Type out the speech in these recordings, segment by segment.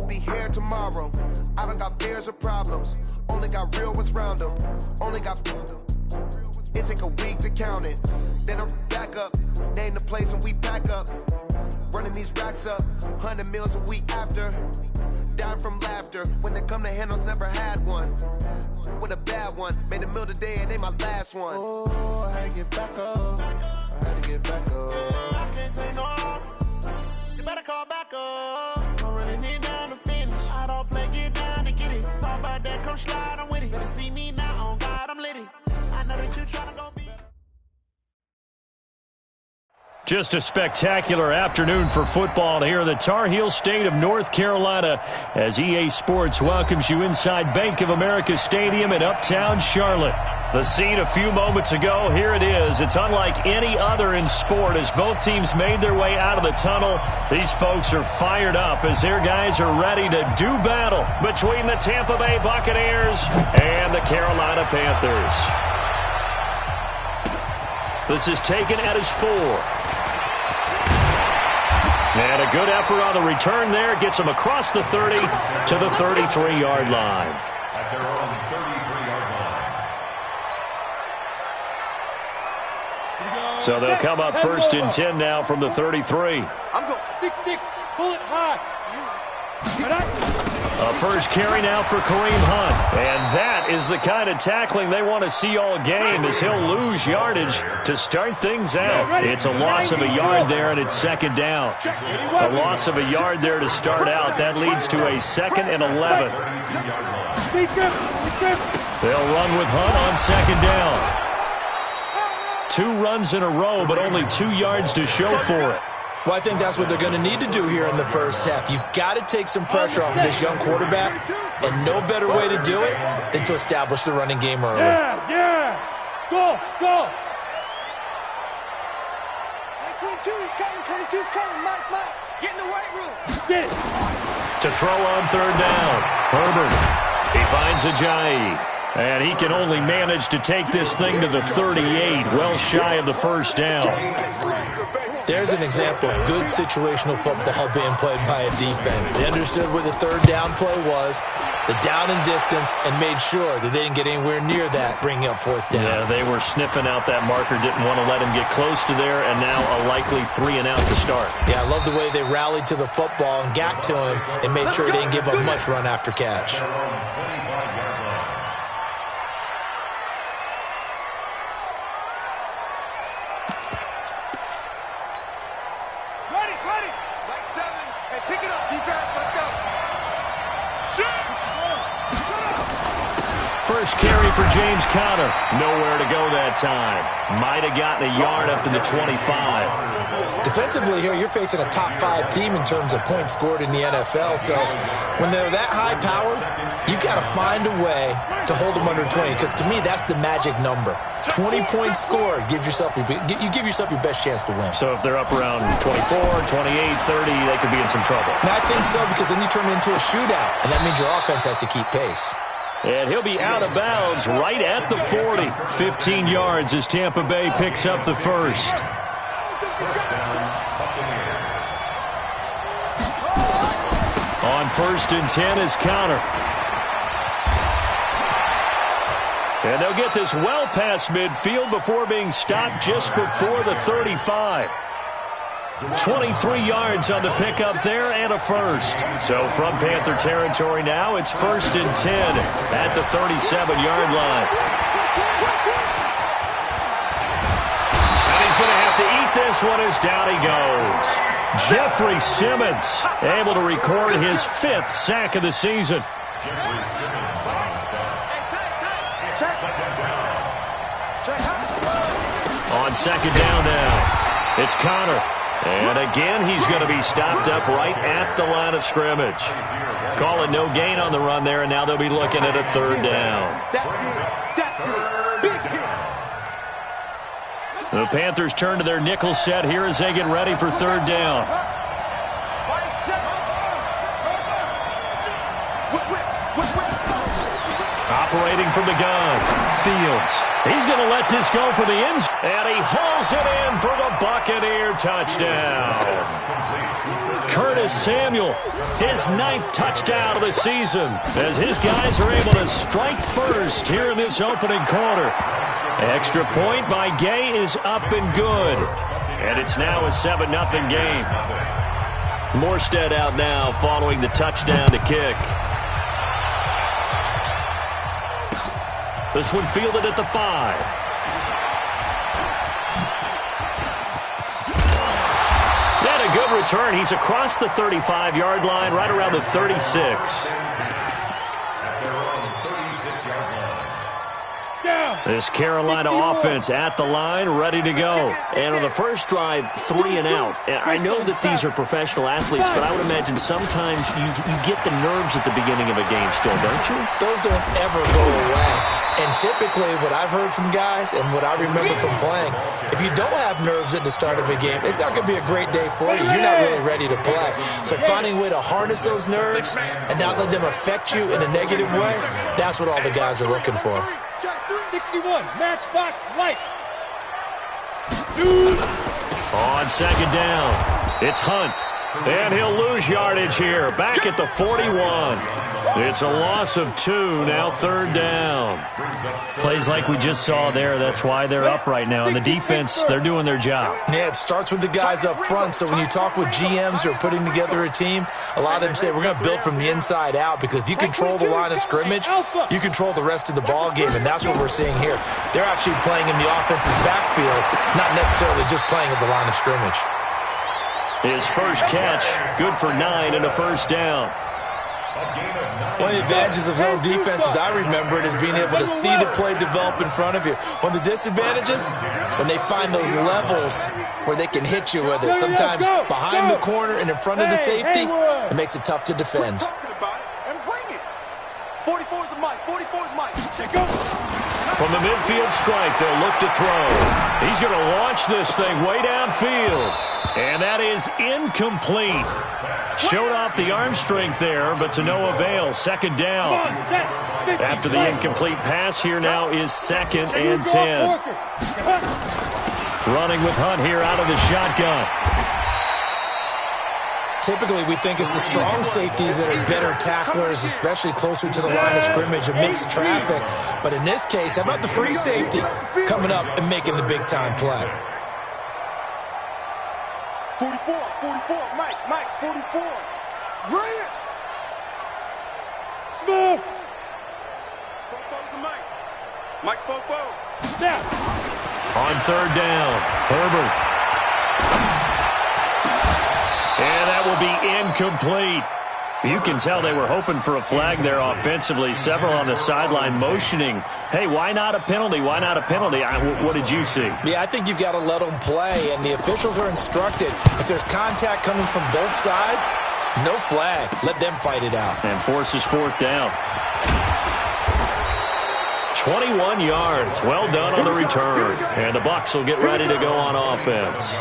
could be here tomorrow. I don't got fears or problems. Only got real ones round them. Only got... It take a week to count it. Then I'm back up. Name the place and we pack up. Running these racks up. 100 meals a week after. Dying from laughter. When it come to handles, never had one. With a bad one. Made a meal today and ain't my last one. Oh, I had to get back up. I had to get back up. I can't take no off. You better call back up. Don't really need down to finish. I don't play, get down to get it. Talk about that, come slide, I'm with it. Better see me now, on God, I'm litty. I know that you tryna go be. Just a spectacular afternoon for football here in the Tar Heel state of North Carolina as EA Sports welcomes you inside Bank of America Stadium in Uptown Charlotte. The scene a few moments ago, here it is. It's unlike any other in sport as both teams made their way out of the tunnel. These folks are fired up as their guys are ready to do battle between the Tampa Bay Buccaneers and the Carolina Panthers. This is taken at his 4. And a good effort on the return there. Gets him across the 30 to the 33-yard line. At their own 33-yard line. So they'll come up first and 10 now from the 33. I'm going 6'6", pull it high. A first carry now for Kareem Hunt. And that is the kind of tackling they want to see all game as he'll lose yardage to start things out. It's a loss of a yard there, and it's second down. A loss of a yard there to start out. That leads to a 2nd and 11. They'll run with Hunt on second down. 2 runs in a row, but only 2 yards to show for it. Well, I think that's what they're going to need to do here in the first half. You've got to take some pressure off of this young quarterback, and no better way to do it than to establish the running game early. Yeah. Go. 22 is coming. 22's coming. Mike. Get in the weight room. Get it. To throw on third down. Herbert. He finds Ajayi. And he can only manage to take this thing to the 38, well shy of the first down. There's an example of good situational football being played by a defense. They understood where the third down play was, the down and distance, and made sure that they didn't get anywhere near that, bringing up fourth down. Yeah, they were sniffing out that marker, didn't want to let him get close to there, and now a likely 3 and out to start. Yeah, I love the way they rallied to the football and got to him and made sure they didn't give up much run after catch. First carry for James Conner. Nowhere to go that time. Might have gotten a yard up to the 25. Defensively here, you're facing a top 5 team in terms of points scored in the NFL. So when they're that high powered, you've got to find a way to hold them under 20. Because to me, that's the magic number. 20 points scored gives yourself you give yourself your best chance to win. So if they're up around 24, 28, 30, they could be in some trouble. And I think so, because then you turn it into a shootout, and that means your offense has to keep pace. And he'll be out of bounds right at the 40. 15 yards as Tampa Bay picks up the first. On first and 10 is Conner. And they'll get this well past midfield before being stopped just before the 35. 23 yards on the pickup there and a first. So from Panther territory now, it's first and 10 at the 37-yard line. And he's going to have to eat this one as down he goes. Jeffrey Simmons able to record his 5th sack of the season. On second down now, it's Conner. And again, he's going to be stopped up right at the line of scrimmage. Call it no gain on the run there, and now they'll be looking at a third down. The Panthers turn to their nickel set here as they get ready for third down. Operating from the gun, Fields. He's going to let this go for the end zone. And he hauls it in for the Buccaneer touchdown. Curtis Samuel, his 9th touchdown of the season, as his guys are able to strike first here in this opening quarter. Extra point by Gay is up and good. And it's now a 7-0 game. Morstead out now following the touchdown to kick. This one fielded at the 5. A good return. He's across the 35-yard line, right around the 36. This Carolina offense at the line, ready to go. And on the first drive, 3 and out. And I know that these are professional athletes, but I would imagine sometimes you get the nerves at the beginning of a game still, don't you? Those don't ever go away. And typically what I've heard from guys and what I remember from playing, if you don't have nerves at the start of a game, it's not going to be a great day for you. You're not really ready to play. So finding a way to harness those nerves and not let them affect you in a negative way, that's what all the guys are looking for. 61, matchbox lights. On second down, it's Hunt. And he'll lose yardage here. Back at the 41. It's a loss of 2, now 3rd down. Plays like we just saw there, that's why they're up right now. And the defense, they're doing their job. Yeah, it starts with the guys up front. So when you talk with GMs who are putting together a team, a lot of them say we're going to build from the inside out, because if you control the line of scrimmage, you control the rest of the ball game, and that's what we're seeing here. They're actually playing in the offense's backfield, not necessarily just playing at the line of scrimmage. His first catch, good for 9 and a first down. One of the advantages of zone defense, as I remember it, is being able to see the play develop in front of you. One of the disadvantages, when they find those levels where they can hit you with it, sometimes behind the corner and in front of the safety, it makes it tough to defend. From the midfield strike, they'll look to throw. He's going to launch this thing way downfield. And that is incomplete. Showed off the arm strength there, but to no avail. Second down. After the incomplete pass, here now is 2nd and 10. Running with Hunt here out of the shotgun. Typically, we think it's the strong safeties that are better tacklers, especially closer to the line of scrimmage amidst traffic. But in this case, how about the free safety coming up and making the big-time play? 44, Mike, 44. Brilliant. Smooth. Mike Spopo. Snap. On 3rd down, Herbert. And that will be incomplete. You can tell they were hoping for a flag there offensively. Several on the sideline motioning, hey, why not a penalty? Why not a penalty? What did you see? Yeah, I think you've got to let them play, and the officials are instructed. If there's contact coming from both sides, no flag. Let them fight it out. And forces 4th down. 21 yards. Well done on the return. And the Bucs will get ready to go on offense.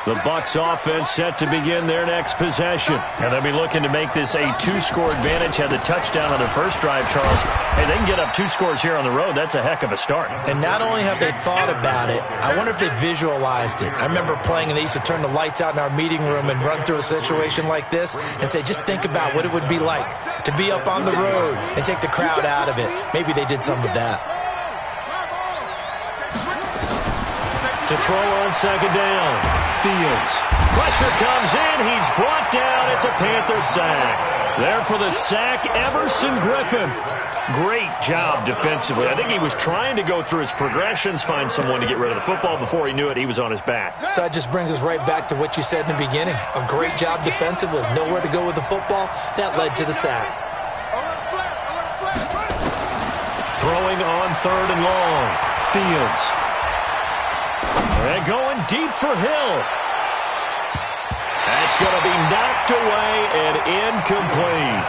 The Bucs offense set to begin their next possession. And they'll be looking to make this a 2-score advantage. Had the touchdown on their first drive, Charles. Hey, they can get up 2 scores here on the road. That's a heck of a start. And not only have they thought about it, I wonder if they visualized it. I remember playing, and they used to turn the lights out in our meeting room and run through a situation like this and say, just think about what it would be like to be up on the road and take the crowd out of it. Maybe they did some of that. To throw on second down, Fields. Pressure comes in. He's brought down. It's a Panther sack. There for the sack, Everson Griffin. Great job defensively. I think he was trying to go through his progressions, find someone to get rid of the football. Before he knew it, he was on his back. So that just brings us right back to what you said in the beginning. A great job defensively. Nowhere to go with the football. That led to the sack. Throwing on 3rd and long. Fields. And going deep for Hill. That's going to be knocked away and incomplete.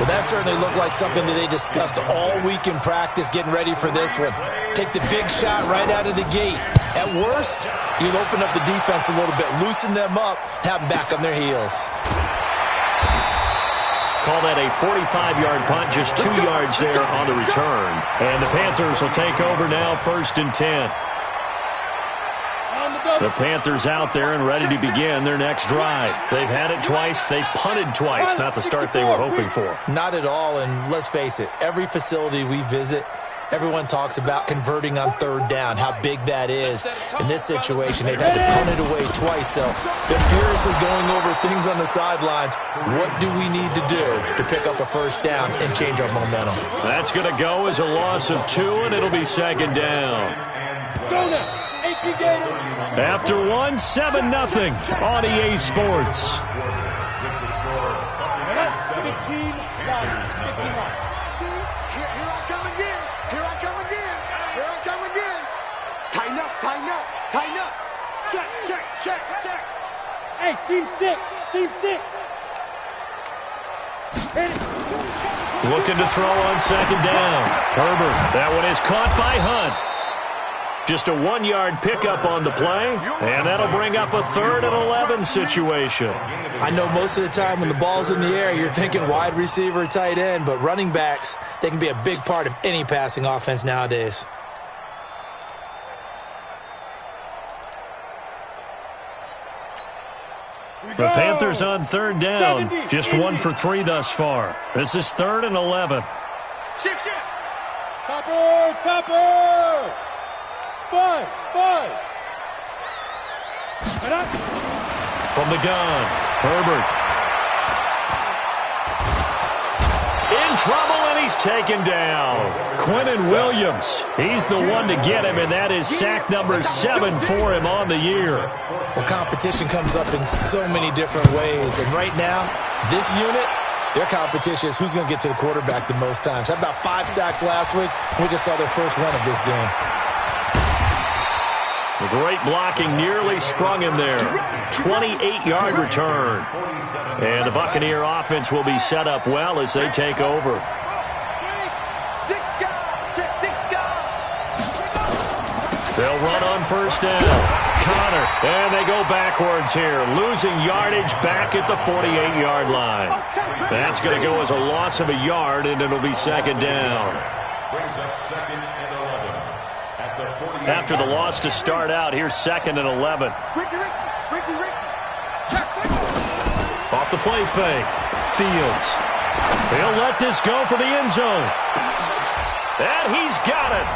Well, that certainly looked like something that they discussed all week in practice, getting ready for this one. Take the big shot right out of the gate. At worst, you'll open up the defense a little bit, loosen them up, have them back on their heels. Call that a 45-yard punt, just 2 yards there on the return. And the Panthers will take over now, 1st and 10. The Panthers out there and ready to begin their next drive. They've had it twice. They've punted twice. Not the start they were hoping for. Not at all, and let's face it, every facility we visit, everyone talks about converting on 3rd down, how big that is. In this situation, they've had to punt it away twice, so they're furiously going over things on the sidelines. What do we need to do to pick up a 1st down and change our momentum? That's going to go as a loss of 2, and it'll be 2nd down. After 1, 7-0 on EA Sports. Tighten up. Check. Hey, seam 6. Looking to throw on 2nd down. Herbert, that one is caught by Hunt. Just a 1-yard pickup on the play, and that'll bring up a 3rd and 11 situation. I know most of the time when the ball's in the air, you're thinking wide receiver, tight end, but running backs, they can be a big part of any passing offense nowadays. The Panthers on 3rd down, just 1 for 3 thus far. This is 3rd and 11. Shift. Topper. 5. From the gun, Herbert. In trouble, and he's taken down. Quinnen Williams, he's the one to get him, and that is sack number 7 for him on the year. Well, competition comes up in so many different ways, and right now, this unit, their competition is who's going to get to the quarterback the most times. Had about 5 sacks last week, and we just saw their first run of this game. The great blocking nearly sprung him there. 28-yard return. And the Buccaneer offense will be set up well as they take over. They'll run on 1st down. Connor, and they go backwards here, losing yardage back at the 48-yard line. That's going to go as a loss of a yard, and it'll be 2nd down. Brings up 2nd and 11 at the 48. After the loss to start out, here's 2nd and 11. Off the play fake. Fields. He'll let this go for the end zone. And he's got it.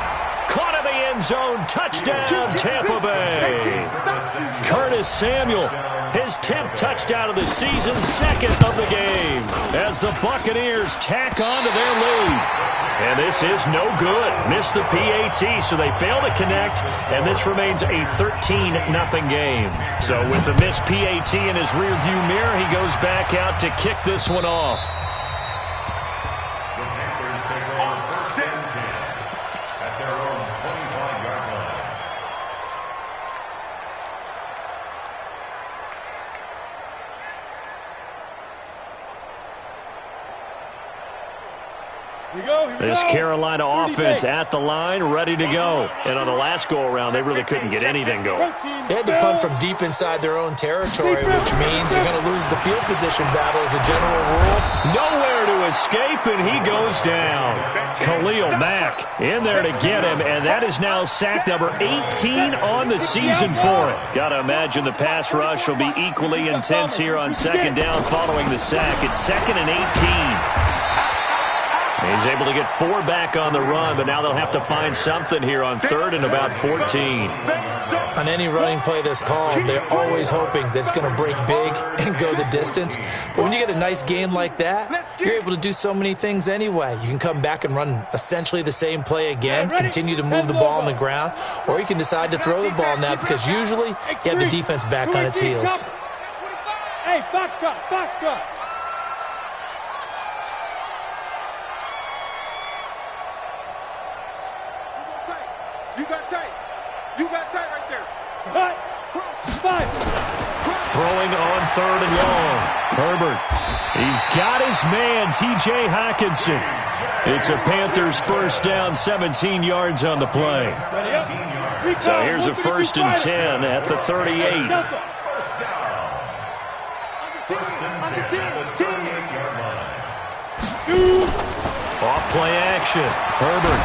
Caught in the end zone. Touchdown, Tampa Bay. Curtis Samuel, his 10th touchdown of the season, 2nd of the game, as the Buccaneers tack on to their lead. And this is no good. Missed the PAT, so they fail to connect, and this remains a 13-0 game. So with the missed PAT in his rearview mirror, he goes back out to kick this one off. The Panthers take over 1st and 10 at their own 25-yard line. This Carolina offense at the line, ready to go. And on the last go-around, they really couldn't get anything going. They had to punt from deep inside their own territory, which means you're going to lose the field position battle as a general rule. Nowhere to escape, and he goes down. Khalil Mack in there to get him, and that is now sack number 18 on the season for it. Got to imagine the pass rush will be equally intense here on 2nd down following the sack. It's 2nd and 18. He's able to get 4 back on the run, but now they'll have to find something here on 3rd and about 14. On any running play that's called, they're always hoping that it's going to break big and go the distance. But when you get a nice game like that, you're able to do so many things anyway. You can come back and run essentially the same play again, continue to move the ball on the ground, or you can decide to throw the ball now because usually you have the defense back on its heels. Hey, foxtrot. You got tight right there. Five. Throwing on 3rd and long. Herbert. He's got his man, T.J. Hockenson. It's a Panthers 1st down, 17 yards on the play. So here's a 1st and 10 at the 38. 1st and 10 at the 38-yard line. Off play action. Herbert.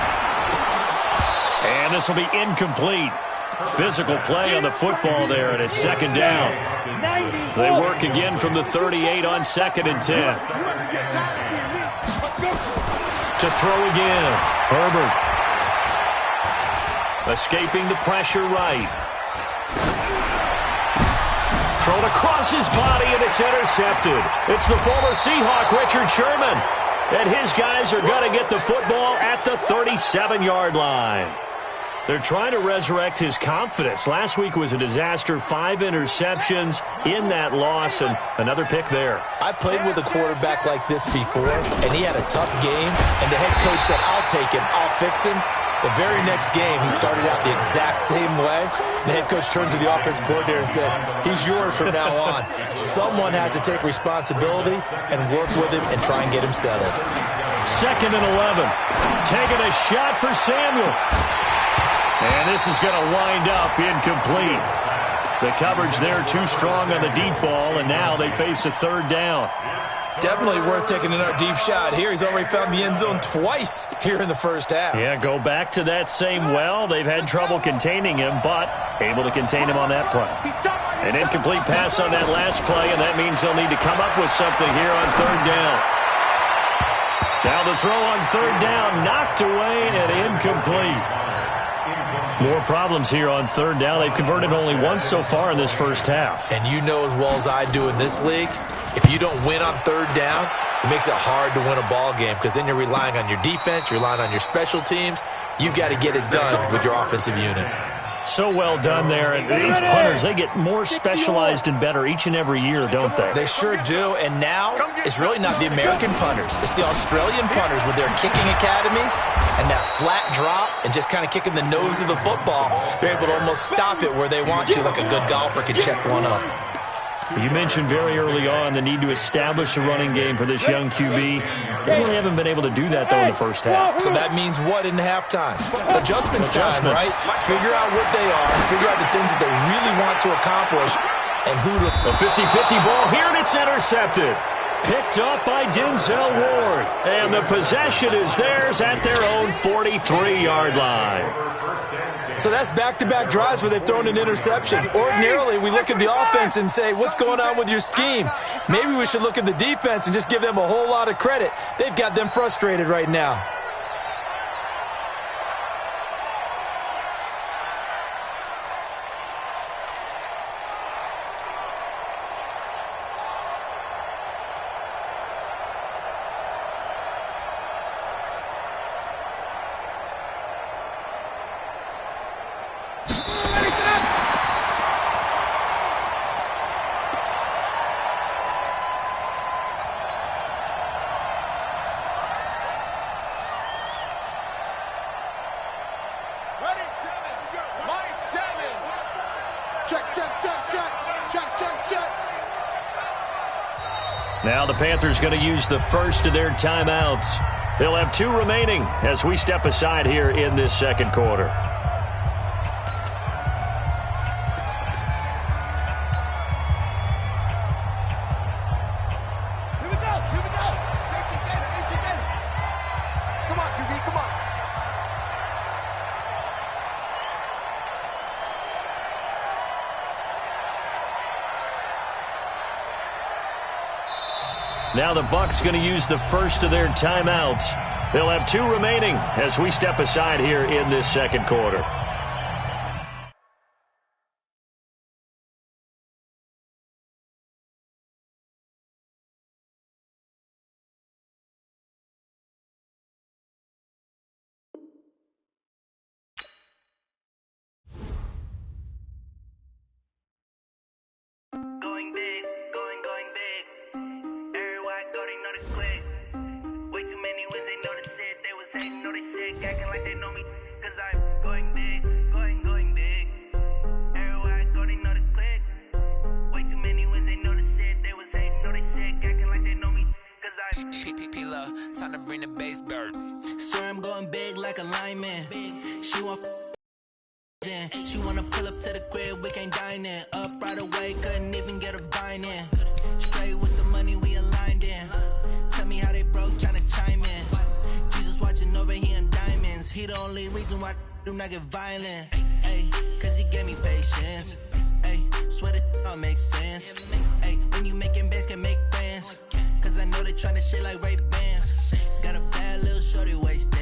And this will be incomplete. Physical play on the football there, and it's second down. They work again from the 38 on 2nd and 10. To throw again. Herbert. Escaping the pressure right. Thrown across his body, and it's intercepted. It's the former Seahawk, Richard Sherman. And his guys are going to get the football at the 37-yard line. They're trying to resurrect his confidence. Last week was a disaster. 5 interceptions in that loss, and another pick there. I played with a quarterback like this before, and he had a tough game, and the head coach said, I'll take him, I'll fix him. The very next game, he started out the exact same way. The head coach turned to the offense coordinator and said, he's yours from now on. Someone has to take responsibility and work with him and try and get him settled. 2nd and 11. Taking a shot for Samuel. And this is going to wind up incomplete. The coverage there too strong on the deep ball, and now they face a 3rd down. Definitely worth taking another deep shot here. He's already found the end zone twice here in the first half. Yeah, go back to that same well. They've had trouble containing him, but able to contain him on that play. An incomplete pass on that last play, and that means they'll need to come up with something here on 3rd down. Now the throw on 3rd down, knocked away and incomplete. More problems here on 3rd down. They've converted only once so far in this first half. And you know as well as I do in this league, if you don't win on 3rd down, it makes it hard to win a ball game because then you're relying on your defense, you're relying on your special teams. You've got to get it done with your offensive unit. So well done there. And these punters, they get more specialized and better each and every year, don't they? They sure do. And now it's really not the American punters. It's the Australian punters with their kicking academies and that flat drop and just kind of kicking the nose of the football. They're able to almost stop it where they want to, like a good golfer can check one up. You mentioned very early on the need to establish a running game for this young QB. They really haven't been able to do that, though, in the first half. So that means what in halftime? Adjustments time, right? Figure out what they are, figure out the things that they really want to accomplish, and who to... A 50-50 ball here, and it's intercepted. Picked up by Denzel Ward. And the possession is theirs at their own 43-yard line. So that's back-to-back drives where they've thrown an interception. Ordinarily, we look at the offense and say, what's going on with your scheme? Maybe we should look at the defense and just give them a whole lot of credit. They've got them frustrated right now. Now the Panthers going to use the first of their timeouts. They'll have 2 remaining as we step aside here in this second quarter. Here we go. Come on, QB, come on. Now the Bucs going to use the first of their timeouts. They'll have 2 remaining as we step aside here in this second quarter. Time to bring the bass bird. Swear I'm going big like a lineman. She want in. She wanna pull up to the crib, we can't dine in. Up right away, couldn't even get a vine in. Straight with the money we aligned in. Tell me how they broke, tryna chime only reason why I do not get violent. Ay, cause he gave me patience. Ay, swear that all makes sense. Ay, when you making bands, can make friends. Cause I know they tryna shit like Ray Bans. Got a bad little shorty wasting.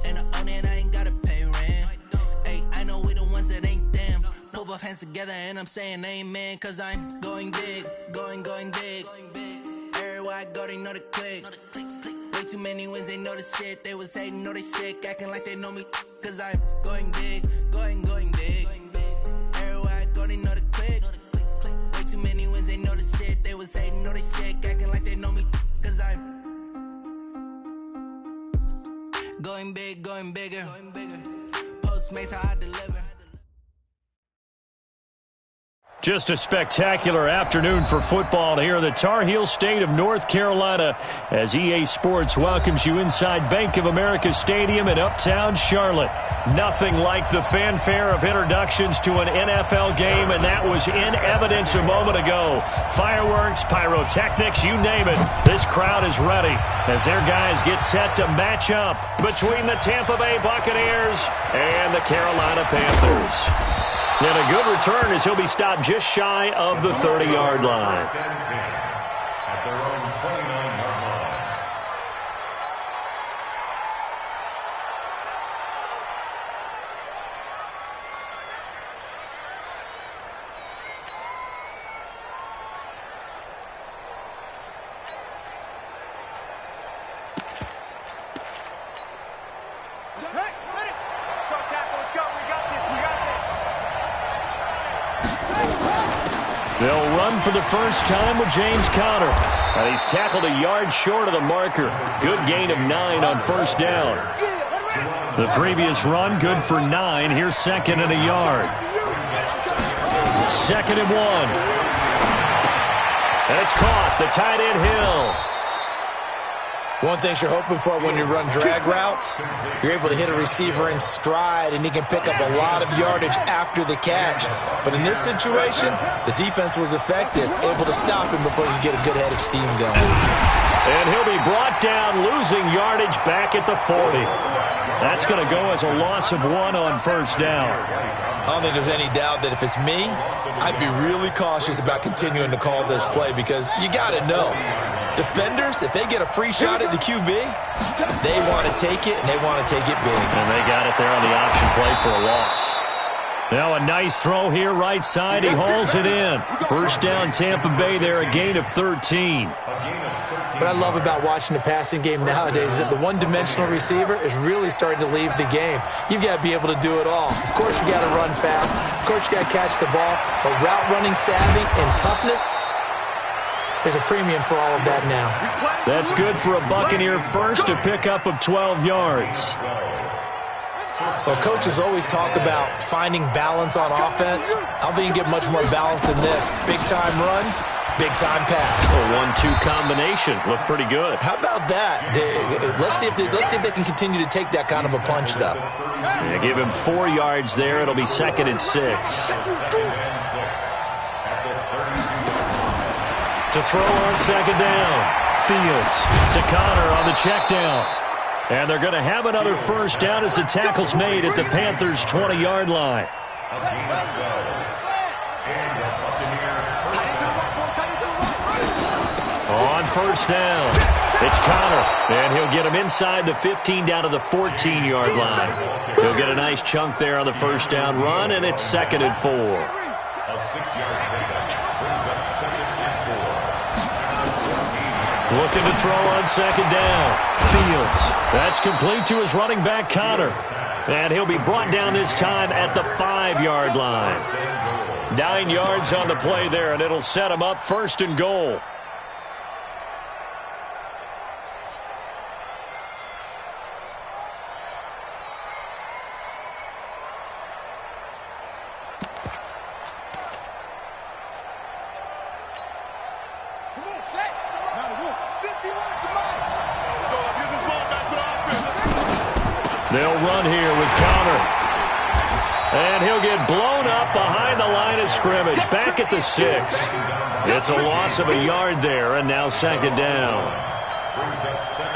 And I own it, I ain't gotta pay rent. Ay, I know we the ones that ain't them. Put both hands together and I'm saying amen. Cause I'm going big, going big. Everywhere I go, they know the click. Way too many wins, they know the shit. They was hating, know they sick, acting like they know me. Cause I'm going big, going big. Everywhere I go, they know the click. Way too many wins, they know the shit. They was hating, know they sick, acting like they know me. Cause I'm going big, going bigger. Postmates, how I deliver. Just a spectacular afternoon for football here in the Tar Heel state of North Carolina as EA Sports welcomes you inside Bank of America Stadium in uptown Charlotte. Nothing like the fanfare of introductions to an NFL game, and that was in evidence a moment ago. Fireworks, pyrotechnics, you name it. This crowd is ready as their guys get set to match up between the Tampa Bay Buccaneers and the Carolina Panthers. And a good return as he'll be stopped just shy of the 30-yard line. At their own 29-yard line. Hey, ready? Let's go, tackle. Let's go. We got this. We got this. They'll run for the first time with James Conner. And he's tackled a yard short of the marker. Good gain of 9 on first down. The previous run, good for 9. Here's second and a yard. Second and 1. And it's caught. The tight end Hill. One thing you're hoping for when you run drag routes, you're able to hit a receiver in stride, and he can pick up a lot of yardage after the catch. But in this situation, the defense was effective, able to stop him before you get a good head of steam going. And he'll be brought down, losing yardage back at the 40. That's going to go as a loss of 1 on first down. I don't think there's any doubt that if it's me, I'd be really cautious about continuing to call this play because you got to know, defenders, if they get a free shot at the QB, they want to take it, and they want to take it big. And they got it there on the option play for a loss. Now a nice throw here right side. He hauls it in. First down Tampa Bay there, a gain of 13. What I love about watching the passing game nowadays is that the one-dimensional receiver is really starting to leave the game. You've got to be able to do it all. Of course, you got to run fast. Of course, you got to catch the ball. But route running savvy and toughness, there's a premium for all of that now. That's good for a Buccaneer first, a pickup of 12 yards. Well, coaches always talk about finding balance on offense. I don't think you get much more balance than this. Big-time run, big-time pass. A 1-2 combination. Looked pretty good. How about that? Let's see if they can continue to take that kind of a punch, though. They give him 4 yards there. It'll be second and 6. To throw on second down. Fields to Conner on the check down. And they're going to have another first down as the tackle's made at the Panthers' 20-yard line. On first down, it's Conner, and he'll get him inside the 15 down to the 14-yard line. He'll get a nice chunk there on the first down run, and it's second and 4. A 6-yard pickup brings up second and 4. Looking to throw on second down. Fields. That's complete to his running back, Conner. And he'll be brought down this time at the 5-yard line. 9 yards on the play there, and it'll set him up first and goal. They'll run here with Conner. And he'll get blown up behind the line of scrimmage. Back at the 6. It's a loss of a yard there, and now second down.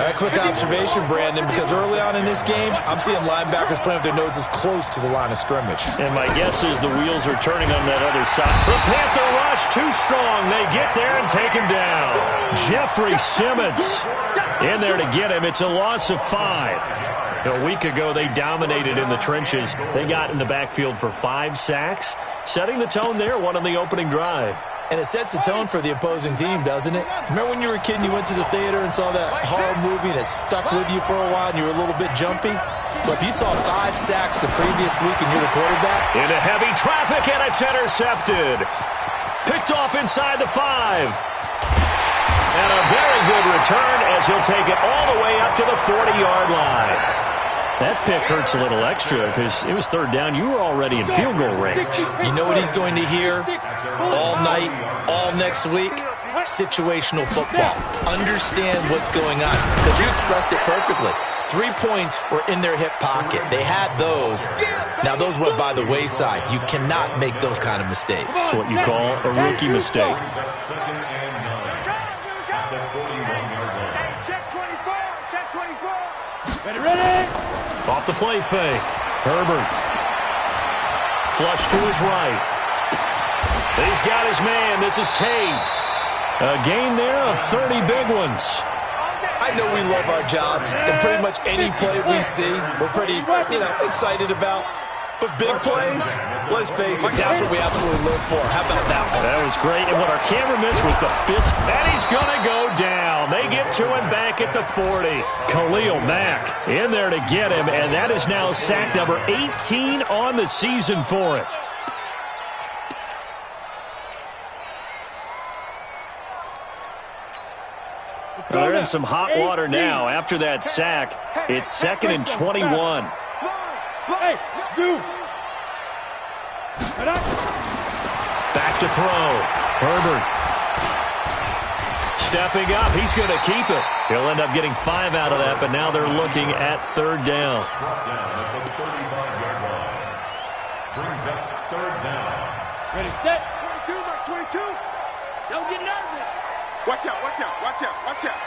A quick observation, Brandon, because early on in this game, I'm seeing linebackers playing with their noses close to the line of scrimmage. And my guess is the wheels are turning on that other side. The Panther rush too strong. They get there and take him down. Jeffrey Simmons in there to get him. It's a loss of 5. A week ago, they dominated in the trenches. They got in the backfield for 5 sacks, setting the tone there, one on the opening drive. And it sets the tone for the opposing team, doesn't it? Remember when you were a kid and you went to the theater and saw that horror movie and it stuck with you for a while and you were a little bit jumpy? But if you saw 5 sacks the previous week and you're the quarterback... Into heavy traffic, and it's intercepted. Picked off inside the 5. And a very good return as he'll take it all the way up to the 40-yard line. That pick hurts a little extra because it was 3rd down. You were already in field goal range. You know what he's going to hear all night, all next week? Situational football. Understand what's going on because you expressed it perfectly. 3 points were in their hip pocket. They had those. Now, those went by the wayside. You cannot make those kind of mistakes. That's what you call a rookie mistake. Ready? Off the play fake. Herbert. Flush to his right. He's got his man. This is Tate. A gain there of 30 big ones. I know we love our jobs, and pretty much any play we see, we're pretty, excited about. But big plays, let's face it, that's what we absolutely live for. How about that one? That was great. And what our camera missed was the fist. And he's going to go down. They get to him back at the 40. Khalil Mack in there to get him. And that is now sack number 18 on the season for him. Well, they're in some hot water now. After that sack, it's 2nd and 21. Hey, Zoo. Back to throw. Herbert. Stepping up. He's going to keep it. He'll end up getting 5 out of that, but now they're looking at 3rd down. Brings up 3rd down. Ready, set. 22, Mark 22. Don't get nervous. Watch out, watch out, watch out, watch out.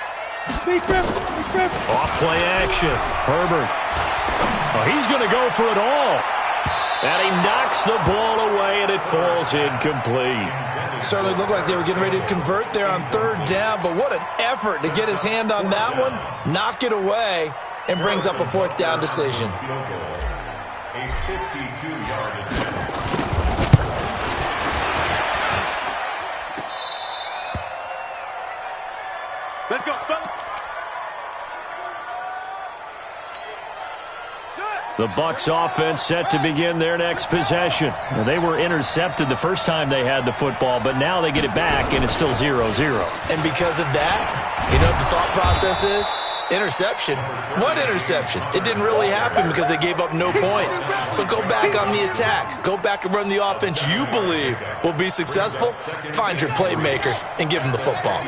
Big grip, big grip. Off play action. Herbert. Oh, he's going to go for it all. And he knocks the ball away, and it falls incomplete. Certainly looked like they were getting ready to convert there on 3rd down, but what an effort to get his hand on that one, knock it away, and brings up a 4th down decision. A 52-yard attempt. Let's go, fellas. The Bucs offense set to begin their next possession. Now, they were intercepted the first time they had the football, but now they get it back, and it's still 0-0. And because of that, you know what the thought process is? Interception. What interception? It didn't really happen because they gave up no points. So go back on the attack. Go back and run the offense you believe will be successful. Find your playmakers and give them the football.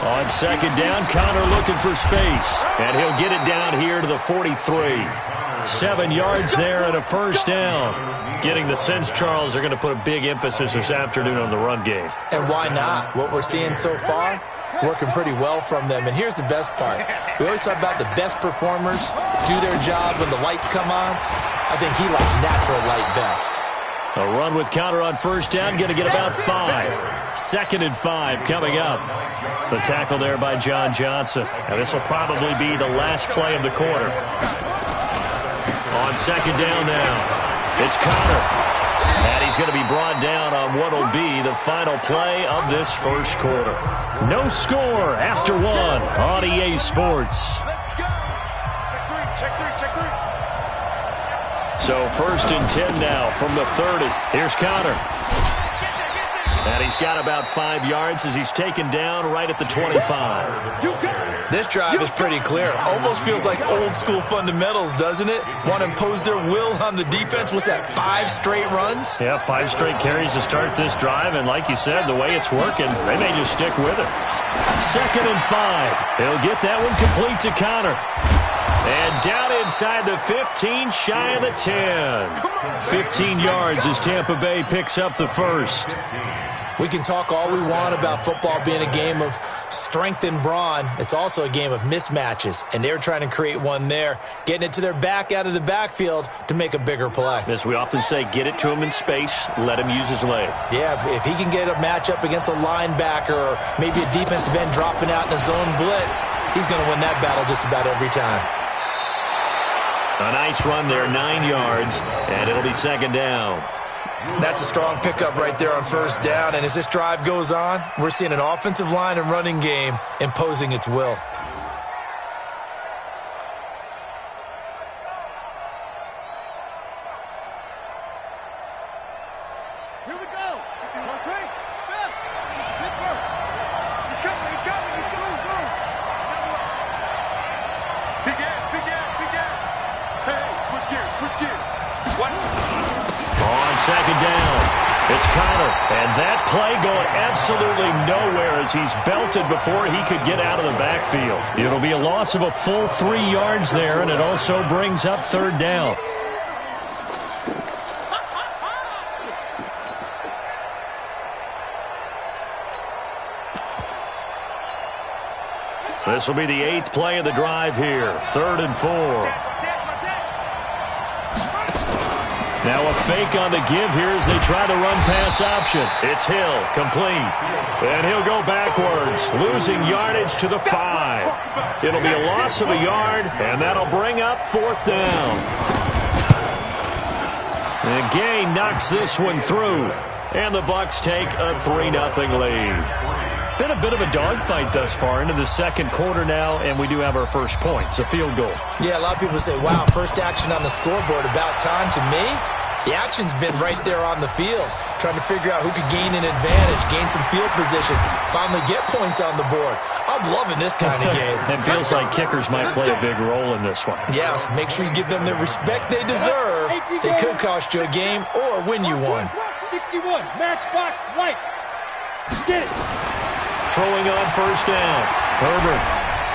On 2nd down, Connor looking for space. And he'll get it down here to the 43. 7 yards there and a 1st down. Getting the sense, Charles, they're going to put a big emphasis this afternoon on the run game. And why not? What we're seeing so far is working pretty well from them. And here's the best part. We always talk about the best performers do their job when the lights come on. I think he likes natural light best. A run with Connor on 1st down, going to get about 5. 2nd and 5 coming up. The tackle there by John Johnson. Now this will probably be the last play of the quarter. On 2nd down now, it's Connor. And he's going to be brought down on what will be the final play of this 1st quarter. No score after 1 on EA Sports. So 1st and 10 now from the 30. Here's Connor. And he's got about 5 yards as he's taken down right at the 25. This drive is pretty clear. Almost feels like old school fundamentals, doesn't it? Want to impose their will on the defense. What's that, 5 straight runs? Yeah, 5 straight carries to start this drive. And like you said, the way it's working, they may just stick with it. 2nd and 5. He'll get that one complete to Connor. And down inside the 15, shy of the 10. 15 yards as Tampa Bay picks up the 1st. We can talk all we want about football being a game of strength and brawn. It's also a game of mismatches, and they're trying to create one there, getting it to their back out of the backfield to make a bigger play. As we often say, get it to him in space, let him use his leg. Yeah, if he can get a matchup against a linebacker or maybe a defensive end dropping out in a zone blitz, he's going to win that battle just about every time. A nice run there, 9 yards, and it'll be second down. That's a strong pickup right there on first down, and as this drive goes on, we're seeing an offensive line and running game imposing its will. Here we go. Trey, Smith, Pittsburgh. He's coming. He's going. Go. Big gas. Hey, switch gears. What? On second down, it's Connor, and that play going absolutely nowhere as he's belted before he could get out of the backfield. It'll be a loss of a full 3 yards there, and it also brings up third down. This will be the 8th play of the drive here, 3rd and 4. Now a fake on the give here as they try the run-pass option. It's Hill, complete. And he'll go backwards, losing yardage to the 5. It'll be a loss of a yard, and that'll bring up 4th down. And Gay knocks this one through, and the Bucs take a 3-0 lead. Been a bit of a dogfight thus far into the second quarter now, and we do have our first points, a field goal. Yeah, a lot of people say, wow, first action on the scoreboard, about time. To me, the action's been right there on the field, trying to figure out who could gain an advantage, gain some field position, finally get points on the board. I'm loving this kind of game. It feels like kickers might play a big role in this one. Yes, make sure you give them the respect they deserve. They could cost you a game or win you one. 61, matchbox lights. Get it. Throwing on first down. Herbert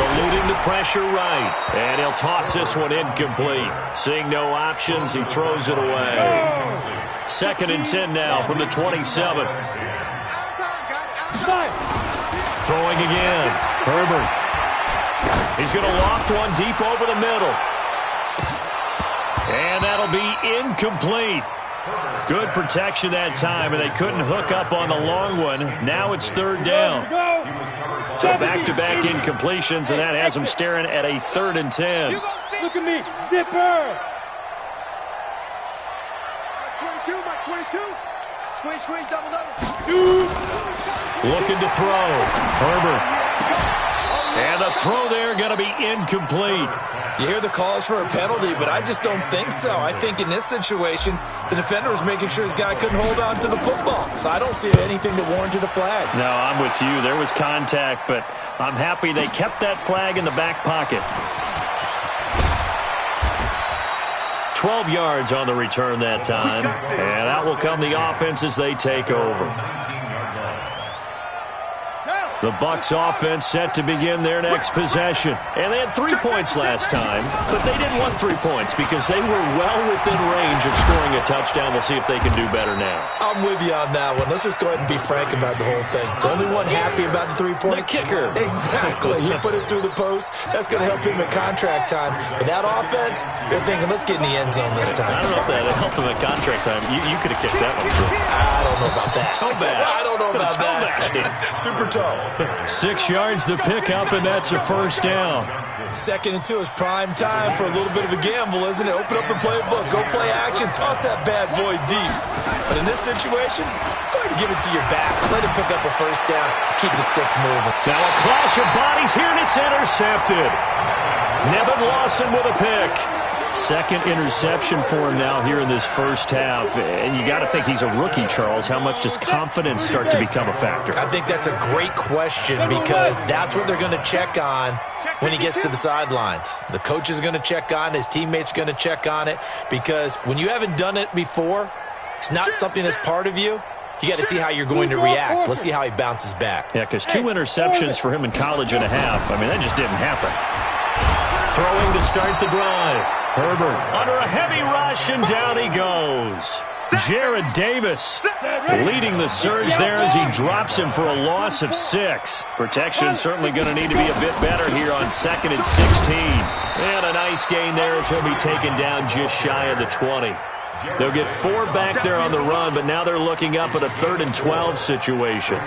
eluding the pressure right. And he'll toss this one incomplete. Seeing no options, he throws it away. 2nd and 10 now from the 27. Throwing again. Herbert. He's going to loft one deep over the middle. And that'll be incomplete. Good protection that time, and they couldn't hook up on the long one. Now it's 3rd down. So back-to-back incompletions, and that has them staring at a 3rd and 10. Look at me, zipper. 22, Mike, 22. Squeeze, double. Looking to throw. Herbert. And the throw there going to be incomplete. You hear the calls for a penalty, but I just don't think so. I think in this situation, the defender was making sure his guy couldn't hold on to the football. So I don't see anything to warrant the flag. No, I'm with you. There was contact, but I'm happy they kept that flag in the back pocket. 12 yards on the return that time, and out will come the offense as they take over. The Bucs offense set to begin their next possession. And they had 3 points last time, but they didn't want 3 points because they were well within range of scoring a touchdown. We'll see if they can do better now. I'm with you on that one. Let's just go ahead and be frank about the whole thing. The only one happy about the 3-point? The kicker. Exactly. He put it through the post. That's going to help him at contract time. But that offense, they're thinking, let's get in the end zone this time. I don't know if that helped him at contract time. You could have kicked that one through. I don't know about that. Toe bash. I don't know about that. Super toe. 6 yards the pickup, and that's a first down. 2nd and 2 is prime time for a little bit of a gamble, isn't it? Open up the playbook, go play action, toss that bad boy deep. But in this situation, go ahead and give it to your back. Let him pick up a first down. Keep the sticks moving. Now a clash of bodies here, and it's intercepted. Nevin Lawson with a pick. 2nd interception for him now here in this first half. And you got to think he's a rookie, Charles. How much does confidence start to become a factor? I think that's a great question because that's what they're going to check on when he gets to the sidelines. The coach is going to check on it. His teammates are going to check on it because when you haven't done it before, it's not something that's part of you. You got to see how you're going to react. Let's see how he bounces back. Yeah, because 2 interceptions for him in college and a half. I mean, that just didn't happen. Throwing to start the drive. Herbert under a heavy rush, and down he goes. Jared Davis leading the surge there as he drops him for a loss of 6. Protection certainly going to need to be a bit better here on 2nd and 16. And a nice gain there as he'll be taken down just shy of the 20. They'll get 4 back there on the run, but now they're looking up at a 3rd and 12 situation.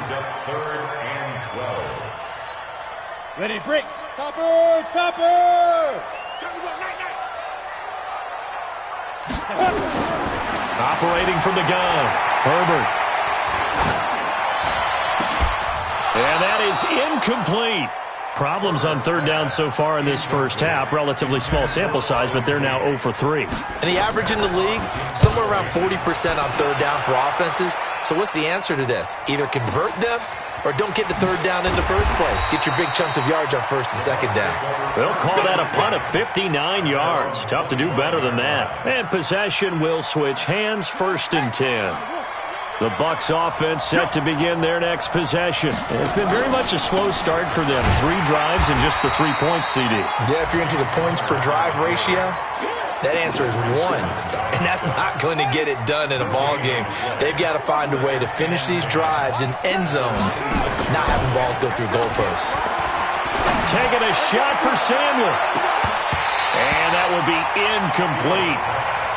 Ready, break. Topper, topper. Operating from the gun, Herbert. And that is incomplete. Problems on 3rd down so far in this first half. Relatively small sample size, but they're now 0 for 3. And the average in the league, somewhere around 40% on 3rd down for offenses. So what's the answer to this? Either convert them or don't get the 3rd down in the first place. Get your big chunks of yards on 1st and 2nd down. They'll call that a punt of 59 yards. Tough to do better than that. And possession will switch hands, 1st and 10. The Bucs offense set to begin their next possession. It's been very much a slow start for them. 3 drives and just the 3 points, CD. Yeah, if you're into the points per drive ratio, that answer is 1. And that's not going to get it done in a ball game. They've got to find a way to finish these drives in end zones, not having balls go through goalposts. Taking a shot for Samuel. And that will be incomplete.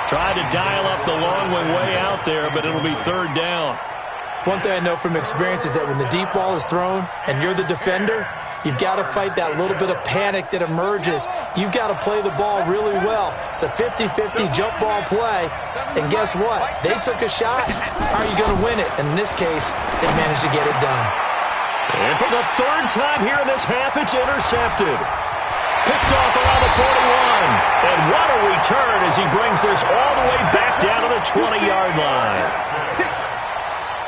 Tried to dial up the long one way out there, but it'll be 3rd down. One thing I know from experience is that when the deep ball is thrown and you're the defender, you've got to fight that little bit of panic that emerges. You've got to play the ball really well. It's a 50-50 jump ball play. And guess what? They took a shot. How are you going to win it? And in this case, they managed to get it done. And for the 3rd time here in this half, it's intercepted. Picked off around the 41. And what a return as he brings this all the way back down to the 20-yard line.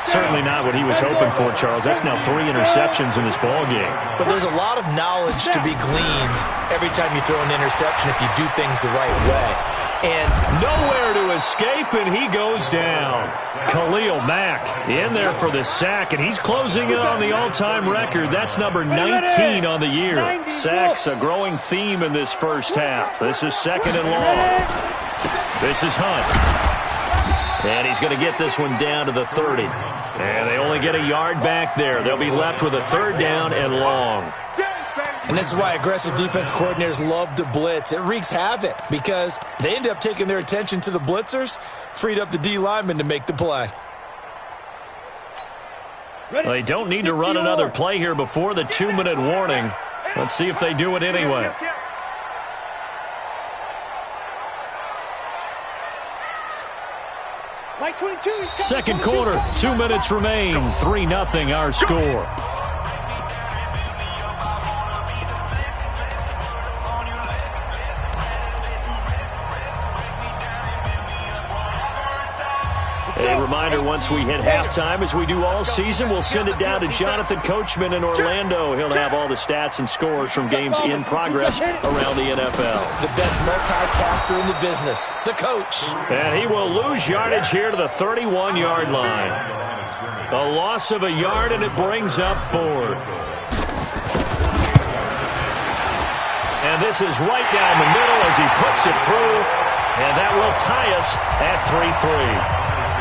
Certainly not what he was hoping for, Charles. That's now 3 interceptions in this ball game. But there's a lot of knowledge to be gleaned every time you throw an interception if you do things the right way. And nowhere to escape, and he goes down. Khalil Mack in there for the sack, and he's closing in on the all-time record. That's number 19 on the year. Sacks, a growing theme in this first half. This is 2nd and long. This is Hunt. And he's going to get this one down to the 30. And they only get a yard back there. They'll be left with a 3rd down and long. And this is why aggressive defense coordinators love to blitz. It wreaks havoc because they end up taking their attention to the blitzers, freed up the D lineman to make the play. Well, they don't need to run another play here before the 2-minute warning. Let's see if they do it anyway. Second quarter, 2 minutes remain. 3-0 our score. A reminder, once we hit halftime, as we do all season, we'll send it down to Jonathan Coachman in Orlando. He'll have all the stats and scores from games in progress around the NFL. The best multitasker in the business, the coach. And he will lose yardage here to the 31-yard line. A loss of a yard, and it brings up 4th. And this is right down the middle as he puts it through. And that will tie us at 3-3.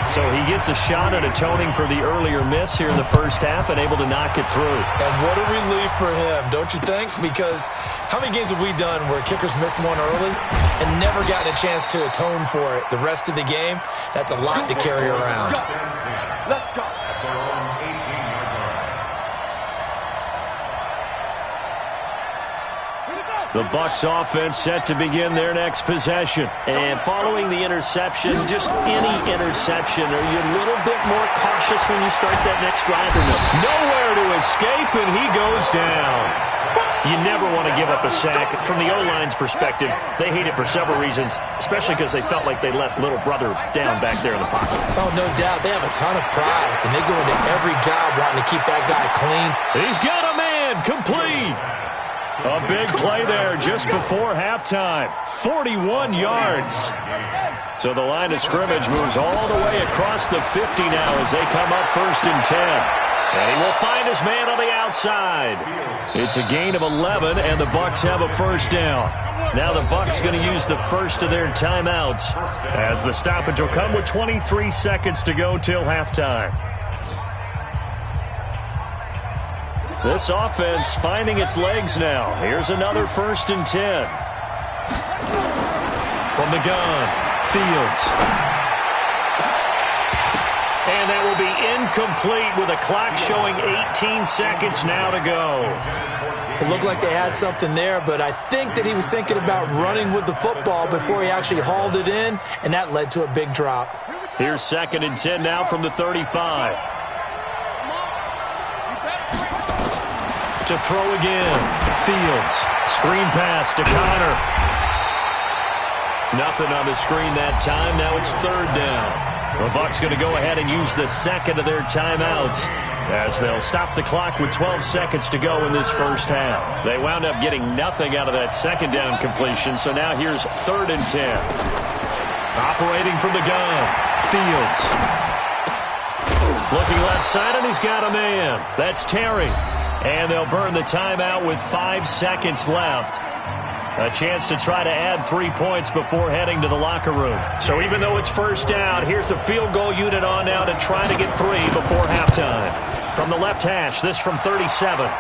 So he gets a shot at atoning for the earlier miss here in the first half and able to knock it through. And what a relief for him, don't you think? Because how many games have we done where kickers missed one early and never gotten a chance to atone for it the rest of the game? That's a lot to carry around. Let's go. The Bucs offense set to begin their next possession. And following the interception, just any interception, are you a little bit more cautious when you start that next drive? Nowhere to escape, and he goes down. You never want to give up a sack. From the O-line's perspective, they hate it for several reasons, especially because they felt like they let little brother down back there in the pocket. Oh, no doubt. They have a ton of pride, and they go into every job wanting to keep that guy clean. He's got a man, complete. A big play there just before halftime. 41 yards. So the line of scrimmage moves all the way across the 50 now as they come up 1st and 10. And he will find his man on the outside. It's a gain of 11, and the Bucs have a first down. Now the Bucs going to use the first of their timeouts as the stoppage will come with 23 seconds to go till halftime. This offense finding its legs now. Here's another 1st and 10. From the gun, Fields. And that will be incomplete with a clock showing 18 seconds now to go. It looked like they had something there, but I think that he was thinking about running with the football before he actually hauled it in, and that led to a big drop. Here's 2nd and 10 now from the 35. To throw again. Fields. Screen pass to Connor. Nothing on the screen that time. Now it's 3rd down. The Bucs going to go ahead and use the second of their timeouts as they'll stop the clock with 12 seconds to go in this first half. They wound up getting nothing out of that 2nd down completion, so now here's 3rd and 10. Operating from the gun, Fields. Looking left side, and he's got a man. That's Terry. And they'll burn the timeout with 5 seconds left. A chance to try to add 3 points before heading to the locker room. So even though it's first down, here's the field goal unit on now to try to get 3 before halftime. From the left hash, this from 37.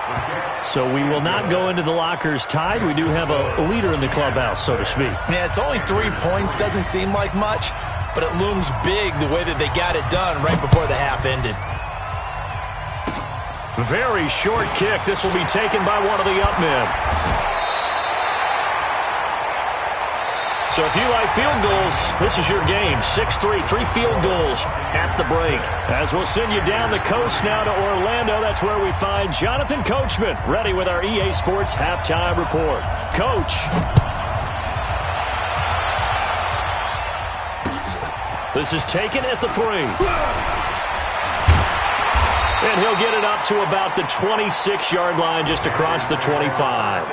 So we will not go into the lockers tied. We do have a leader in the clubhouse, so to speak. Yeah, it's only 3 points. Doesn't seem like much, but it looms big the way that they got it done right before the half ended. Very short kick. This will be taken by one of the up men. So if you like field goals, this is your game. 6-3, 3 field goals at the break. As we'll send you down the coast now to Orlando, that's where we find Jonathan Coachman ready with our EA Sports Halftime Report. Coach. This is taken at the 3. And he'll get it up to about the 26-yard line, just across the 25.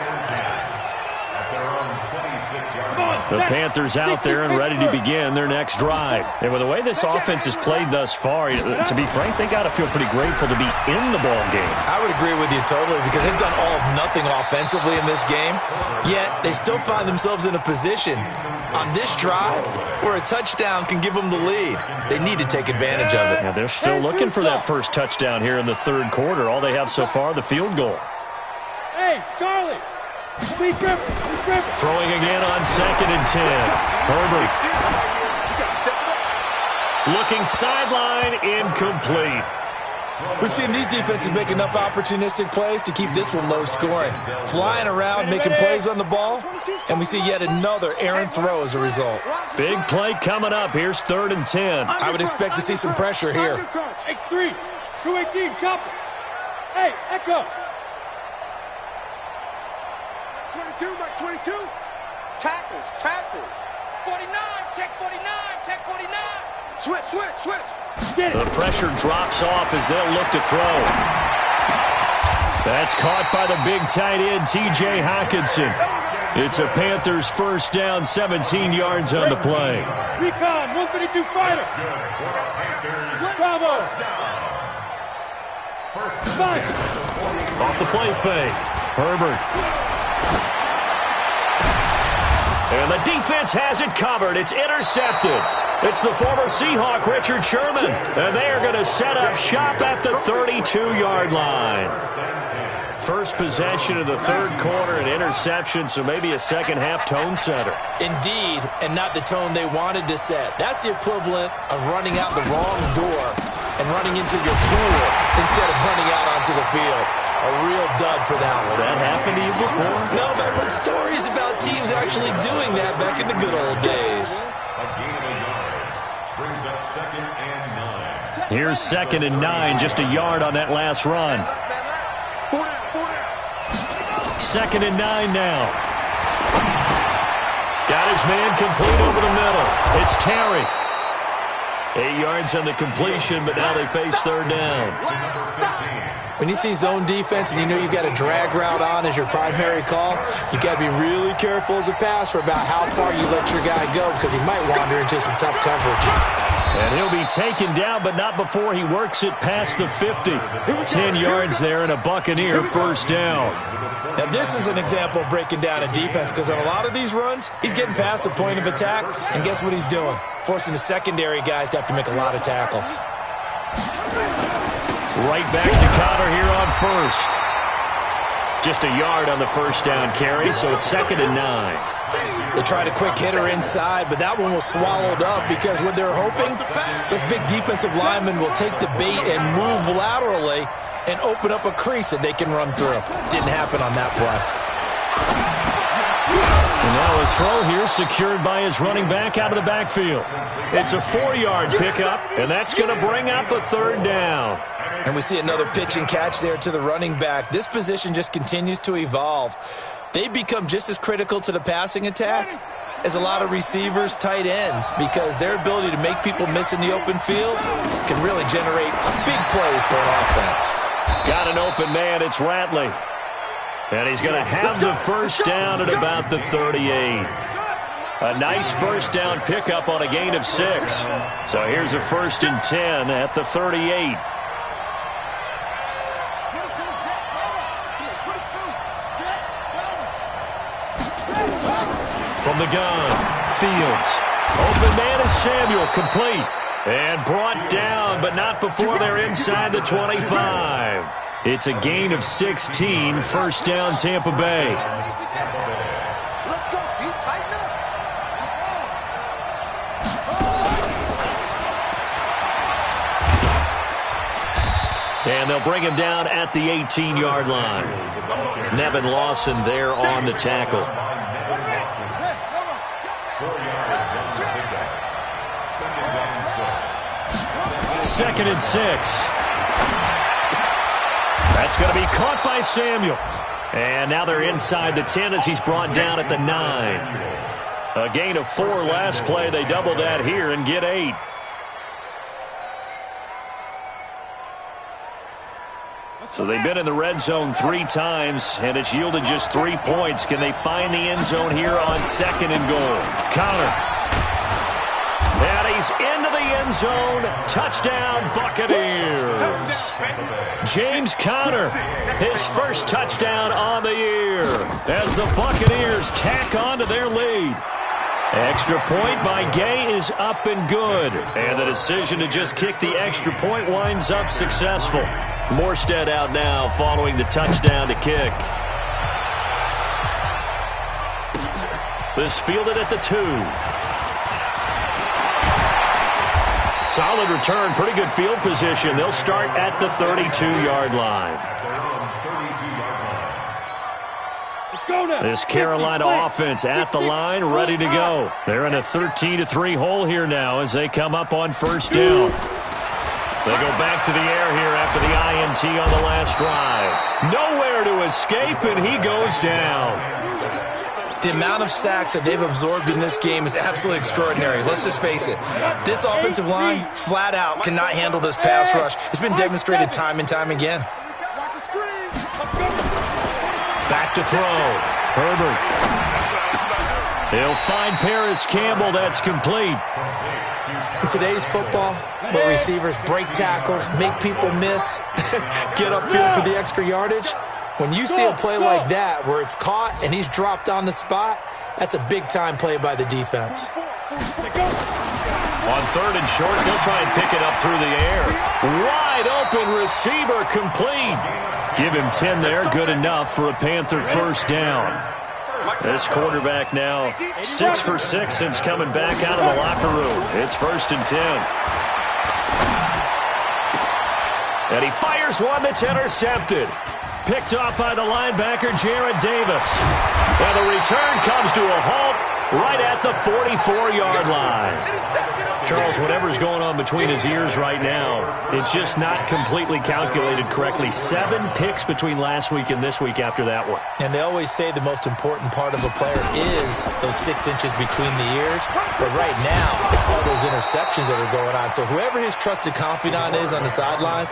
The Panthers out there and ready to begin their next drive. And with the way this offense has played thus far, to be frank, they got to feel pretty grateful to be in the ball game. I would agree with you totally, because they've done all of nothing offensively in this game, yet they still find themselves in a position on this drive where a touchdown can give them the lead. They need to take advantage of it. Yeah, they're still looking for that first touchdown here in the 3rd quarter. All they have so far, the field goal. Hey, Charlie! Throwing again on 2nd and 10. Herbert. Looking sideline, incomplete. We've seen these defenses make enough opportunistic plays to keep this one low scoring. Flying around, making plays on the ball, and we see yet another errant throw as a result. Big play coming up. Here's 3rd and 10. I would expect to see some pressure here. X3, 218, chop it. Hey, Echo. 22, Mike 22. Tackles. 49, check 49. Switch. The pressure drops off as they'll look to throw. That's caught by the big tight end, T.J. Hockenson. It's a Panthers first down, 17 yards on the play. Recon, 152 fighter. Bravo. Off the play fake. Herbert. And the defense has it covered. It's intercepted. It's the former Seahawk, Richard Sherman. And they are going to set up shop at the 32-yard line. First possession of the 3rd quarter, an interception, so maybe a second-half tone setter. Indeed, and not the tone they wanted to set. That's the equivalent of running out the wrong door and running into your pool instead of running out onto the field. A real dud for that one. Has that happened to you before? No, but I've heard stories about teams actually doing that back in the good old days. A gain of a yard. Brings up 2nd and 9. Here's 2nd and 9, just a yard on that last run. 2nd and 9 now. Got his man complete over the middle. It's Terry. 8 yards on the completion, but now they face third down. When you see zone defense and you know you've got a drag route on as your primary call, you got to be really careful as a passer about how far you let your guy go because he might wander into some tough coverage. And he'll be taken down, but not before he works it past the 50. 10 yards there and a Buccaneer first down. Now, this is an example of breaking down a defense because on a lot of these runs, he's getting past the point of attack, and guess what he's doing? Forcing the secondary guys to have to make a lot of tackles. Right back to Connor here on first. Just a yard on the first down carry, so it's 2nd and 9. They tried a quick hitter inside, but that one was swallowed up because what they're hoping, those big defensive linemen will take the bait and move laterally and open up a crease that they can run through. Didn't happen on that play. And now a throw here secured by his running back out of the backfield. It's a 4-yard pickup, and that's going to bring up a third down. And we see another pitch and catch there to the running back. This position just continues to evolve. They become just as critical to the passing attack as a lot of receivers, tight ends, because their ability to make people miss in the open field can really generate big plays for an offense. Got an open man, it's Ratley. And he's going to have the first down at about the 38. A nice first down pickup on a gain of 6. So here's a 1st and 10 at the 38. From the gun, Fields. Open man is Samuel, complete. And brought down, but not before they're inside the 25. It's a gain of 16, first down Tampa Bay. Let's go, you tighten up. And they'll bring him down at the 18-yard line. Nevin Lawson there on the tackle. 2nd and 6. That's going to be caught by Samuel. And now they're inside the 10 as he's brought down at the 9. A gain of 4 last play. They double that here and get 8. So they've been in the red zone 3 times, and it's yielded just 3 points. Can they find the end zone here on 2nd and goal? Connor. And he's into the end zone. Touchdown, Buccaneers. James Conner, his first touchdown on the year as the Buccaneers tack on to their lead. Extra point by Gay is up and good. And the decision to just kick the extra point winds up successful. Morstead out now following the touchdown to kick. This fielded at the 2. Solid return, pretty good field position. They'll start at the 32-yard line. This Carolina offense at the line, ready to go. They're in a 13-3 hole here now as they come up on first down. They go back to the air here after the INT on the last drive. Nowhere to escape, and he goes down. The amount of sacks that they've absorbed in this game is absolutely extraordinary. Let's just face it. This offensive line, flat out, cannot handle this pass rush. It's been demonstrated time and time again. Back to throw. Herbert. He'll find Paris Campbell. That's complete. In today's football, where receivers break tackles, make people miss, get upfield for the extra yardage, when you see a play like that where it's caught and he's dropped on the spot, that's a big-time play by the defense. On 3rd and short, they'll try and pick it up through the air. Wide open receiver, complete. Give him 10 there, good enough for a Panther first down. This quarterback now 6 for 6 since coming back out of the locker room. It's 1st and 10. And he fires one that's intercepted. Picked off by the linebacker, Jarrad Davis. And the return comes to a halt right at the 44-yard line. Charles, whatever's going on between his ears right now, it's just not completely calculated correctly. 7 picks between last week and this week after that one. And they always say the most important part of a player is those 6 inches between the ears. But right now, it's all those interceptions that are going on. So whoever his trusted confidant is on the sidelines,